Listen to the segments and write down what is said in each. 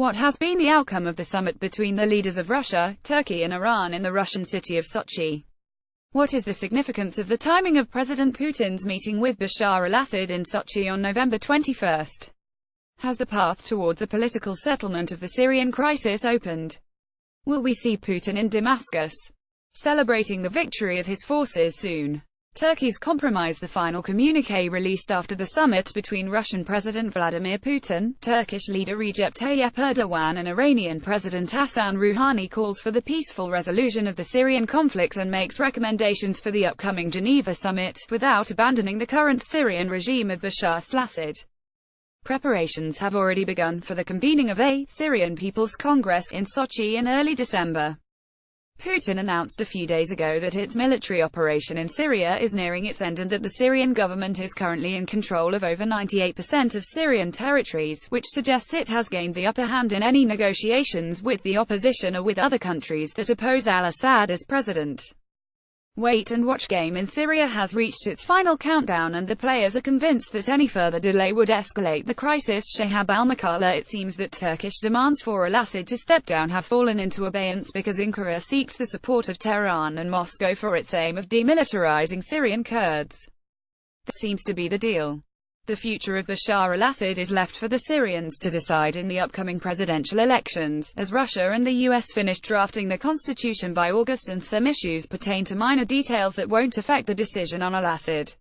What has been the outcome of the summit between the leaders of Russia, Turkey and Iran in the Russian city of Sochi? What is the significance of the timing of President Putin's meeting with Bashar al-Assad in Sochi on November 21? Has the path towards a political settlement of the Syrian crisis opened? Will we see Putin in Damascus, celebrating the victory of his forces soon? Turkey's compromise. The final communiqué released after the summit between Russian President Vladimir Putin, Turkish leader Recep Tayyip Erdogan and Iranian President Hassan Rouhani calls for the peaceful resolution of the Syrian conflict and makes recommendations for the upcoming Geneva summit, without abandoning the current Syrian regime of Bashar al-Assad. Preparations have already begun for the convening of a Syrian People's Congress in Sochi in early December. Putin announced a few days ago that its military operation in Syria is nearing its end and that the Syrian government is currently in control of over 98% of Syrian territories, which suggests it has gained the upper hand in any negotiations with the opposition or with other countries that oppose al-Assad as president. Wait-and-watch game in Syria has reached its final countdown and the players are convinced that any further delay would escalate the crisis. Shahab al-Makala. It seems that Turkish demands for al-Assad to step down have fallen into abeyance because Ankara seeks the support of Tehran and Moscow for its aim of demilitarizing Syrian Kurds. That seems to be the deal. The future of Bashar al-Assad is left for the Syrians to decide in the upcoming presidential elections, as Russia and the US finished drafting the constitution by August and some issues pertain to minor details that won't affect the decision on al-Assad.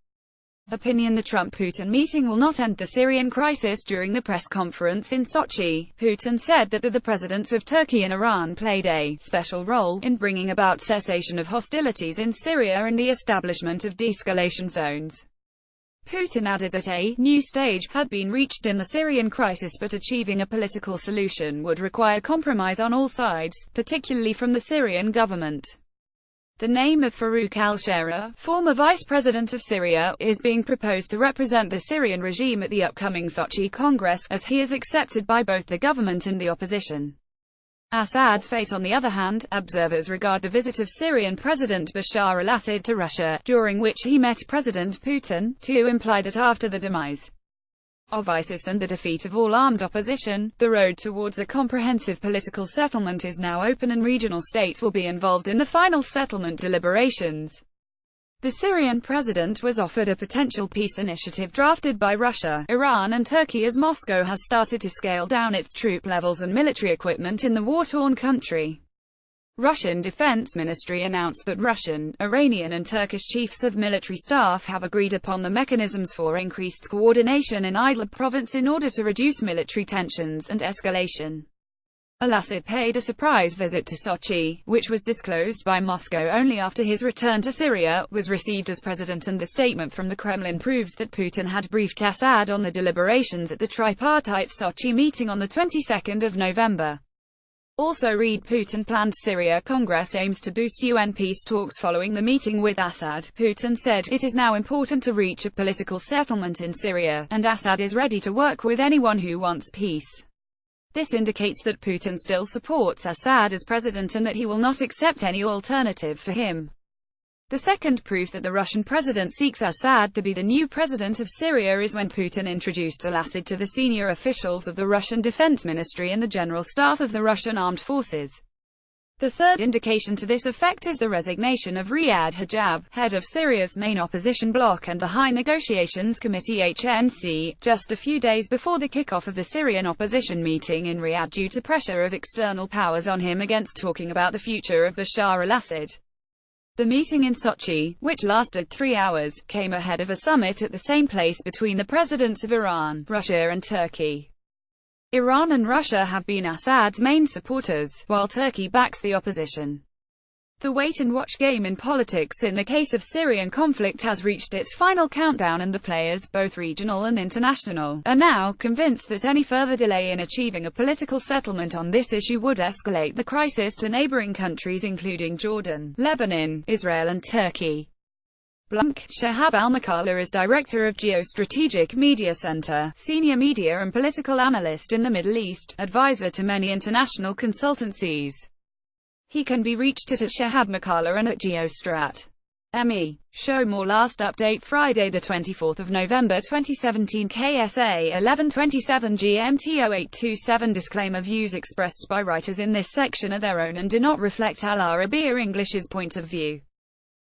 Opinion. The Trump-Putin meeting will not end the Syrian crisis. During the press conference in Sochi, Putin said that the presidents of Turkey and Iran played a special role in bringing about cessation of hostilities in Syria and the establishment of de-escalation zones. Putin added that a new stage had been reached in the Syrian crisis, but achieving a political solution would require compromise on all sides, particularly from the Syrian government. The name of Farouk al-Shara, former vice president of Syria, is being proposed to represent the Syrian regime at the upcoming Sochi Congress, as he is accepted by both the government and the opposition. Assad's fate. On the other hand, observers regard the visit of Syrian President Bashar al-Assad to Russia, during which he met President Putin, to imply that after the demise of ISIS and the defeat of all armed opposition, the road towards a comprehensive political settlement is now open and regional states will be involved in the final settlement deliberations. The Syrian president was offered a potential peace initiative drafted by Russia, Iran and Turkey as Moscow has started to scale down its troop levels and military equipment in the war-torn country. Russian Defense Ministry announced that Russian, Iranian and Turkish chiefs of military staff have agreed upon the mechanisms for increased coordination in Idlib province in order to reduce military tensions and escalation. Al-Assad paid a surprise visit to Sochi, which was disclosed by Moscow only after his return to Syria was received as president, and the statement from the Kremlin proves that Putin had briefed Assad on the deliberations at the tripartite Sochi meeting on the 22nd of November. Also read: Putin planned Syria Congress aims to boost UN peace talks following the meeting with Assad. Putin said, "It is now important to reach a political settlement in Syria, and Assad is ready to work with anyone who wants peace." This indicates that Putin still supports Assad as president and that he will not accept any alternative for him. The second proof that the Russian president seeks Assad to be the new president of Syria is when Putin introduced al-Assad to the senior officials of the Russian Defense Ministry and the General Staff of the Russian Armed Forces. The third indication to this effect is the resignation of Riyad Hajab, head of Syria's main opposition bloc and the High Negotiations Committee (HNC), just a few days before the kickoff of the Syrian opposition meeting in Riyadh due to pressure of external powers on him against talking about the future of Bashar al-Assad. The meeting in Sochi, which lasted 3 hours, came ahead of a summit at the same place between the presidents of Iran, Russia and Turkey. Iran and Russia have been Assad's main supporters, while Turkey backs the opposition. The wait-and-watch game in politics in the case of Syrian conflict has reached its final countdown, and the players, both regional and international, are now convinced that any further delay in achieving a political settlement on this issue would escalate the crisis to neighboring countries including Jordan, Lebanon, Israel and Turkey. Shahab al-Makala is director of Geostrategic Media Center, senior media and political analyst in the Middle East, advisor to many international consultancies. He can be reached at Shahab Makala and at Geostrat. ME. Show more. Last update Friday 24 November 2017 KSA 11:27 GMT 0827. Disclaimer: views expressed by writers in this section are their own and do not reflect Al Arabiya English's point of view.